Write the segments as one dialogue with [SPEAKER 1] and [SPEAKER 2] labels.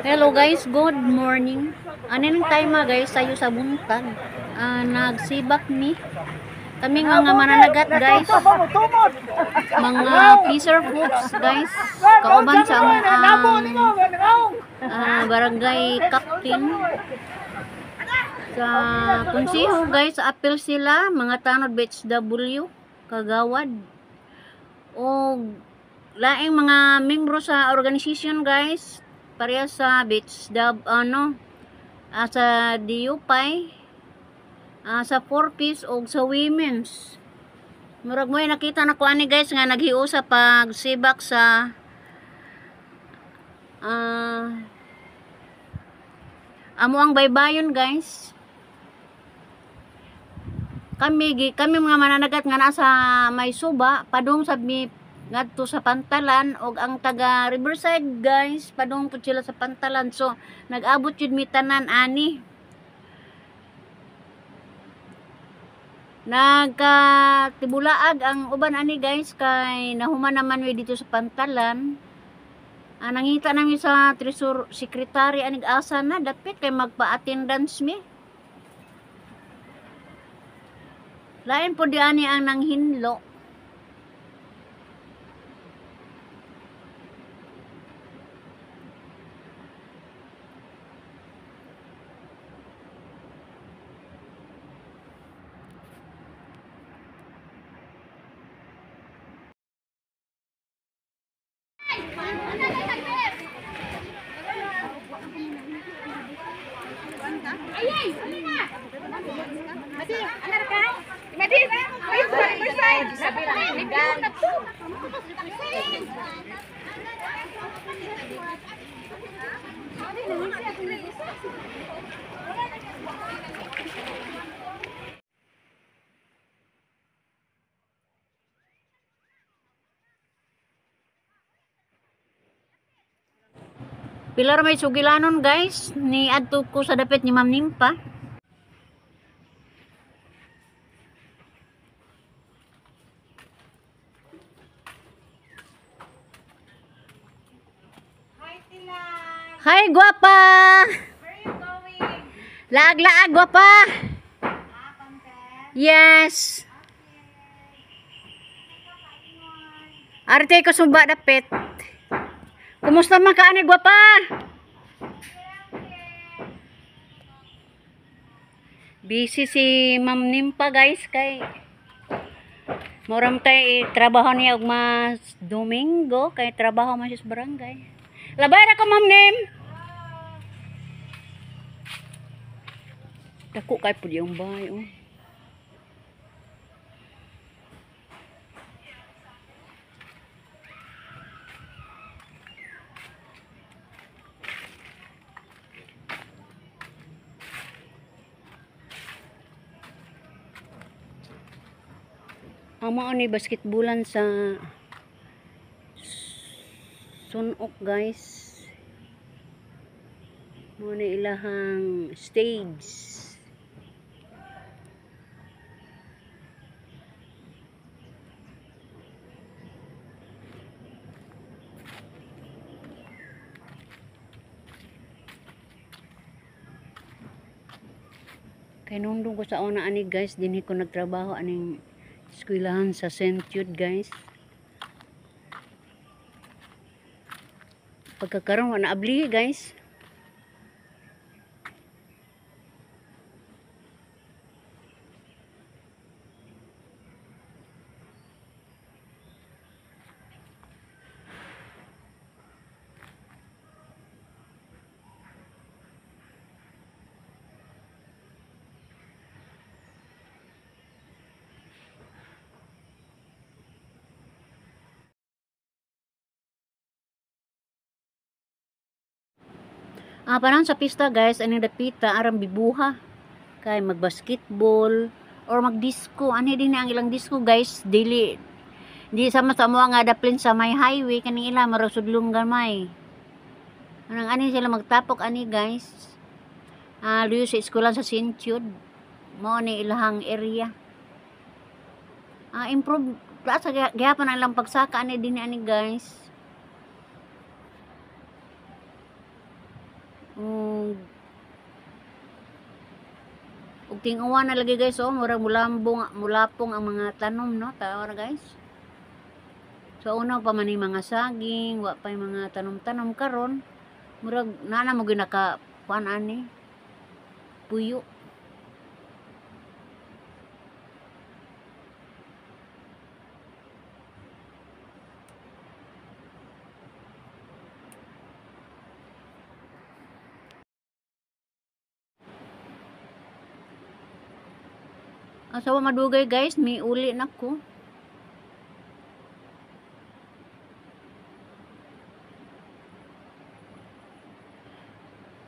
[SPEAKER 1] Hello guys, good morning. Anin time guys, sayo sa buntag. Nagsibak ni kaming mga mananagat guys. Mga fisher folks guys. Kauban sa barangay captain. Sa konseho guys, appeal sila mga tanod BHW kagawad. O laing mga membro sa organization guys. Pareha sa sa DUPay, sa 4-piece o sa women's. Murag mo nakita na ko ani guys nga naghiusa pag sibak sa amo ang baybayon guys. Kami mga mananagat nga nasa may suba padung sa ngadto sa Pantalan og ang taga Riverside guys padung pud sila sa Pantalan, so nag-abot jud mi tanan ani. Nagkatibulaag ang uban ani guys kay nahuman naman mi dito sa Pantalan. Nangita namin sa Treasury Secretary anig asa na dapit kay magpa-attendance mi. Lain po di ani ang nanghinlo. Ayay, ano na? Madi, anak ka? Madi, ayun sa Riverside. Sabi na, ligan. Pilar may sugilanon guys, ni adto ko sa dapit ni Ma'am Nimpa.
[SPEAKER 2] Hi, Tila.
[SPEAKER 1] Hi guwapa.
[SPEAKER 2] Where are you going?
[SPEAKER 1] Laag-laag guwapa.
[SPEAKER 2] Content.
[SPEAKER 1] Yes. Arte ko sumba dapit. Kumusta man ka ani guwapa? Busy si Ma'am Nimpa guys kay moram tay trabaho niya og mas Domingo kay trabaho man siya sa barangay. Labay ra ka Ma'am Nim. Dako kay pud yung bahay oh. Amo ni basketballan sa Sunok guys. Mo ni ilahang stage. Kay nung ko sa una ani guys, dinhi ko nagtrabaho aning eskwelahan sa St. Jude guys. Pagkakaroon na abli guys. Parang sa pista guys, anong dapita aram bibuha kay magbasketball or magdisco. Ano din ang ilang disco guys, dili di sama sa mo nga daplin sa may highway kaning ila marag sudlong gamay. Anong ani sila magtapok ani guys. Luyo sa eskwelahan sa St. Jude. Mo ni ilahang area. Improve sa gihapon ang ilang pagsaka ani din ani guys. ug ting-uwan na lagi guys, oh, murag mulapong ang mga tanom, no, tawar guys. So una pa man yung mga saging, wa pa yung mga tanom-tanom karon, murag nana mo ginaka kuan ani puyo. Asawa madugay guys, may uli na ko.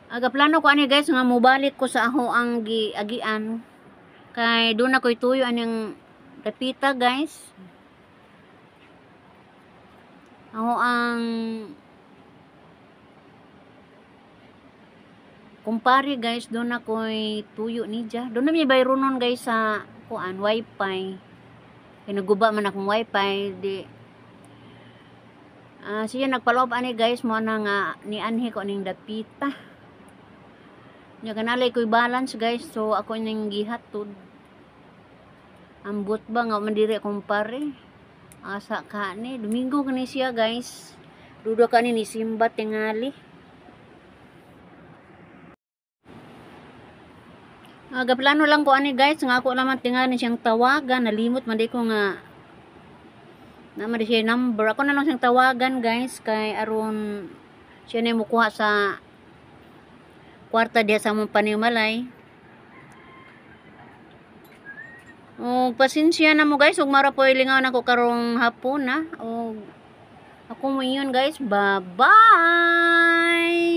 [SPEAKER 1] Aga plano ko ani guys nga mobalik ko sa aho ang giagian. Kay doon na ko'y tuyo anang repita guys. Aho ang kumpare guys, doon na ko'y tuyo ni Diya. Doon na may bayronon guys sa kuan wifi. Kay naguba man akong wifi di. Siya nagpaloob ani guys mo na nga ni anhi ko ning dapita. Nya kanalay ko'y balance guys, so ako ning gihatod. Ambot ba nga mandiri kumpare. Asa ka ni Domingo kani siya guys. Dudo ka ni simba tingali. Gaplano lang ko ani guys, nga ako naman tingali siyang tawagan, nalimot man di ko nga naman di siya number. Ako na lang siyang tawagan guys, kay aron siya na mukuha sa kwarta diya sa mong panimalay. O pasensya na mo guys, ug mara po ilingaw na ko karong hapon na. O ako mo yun guys, bye bye.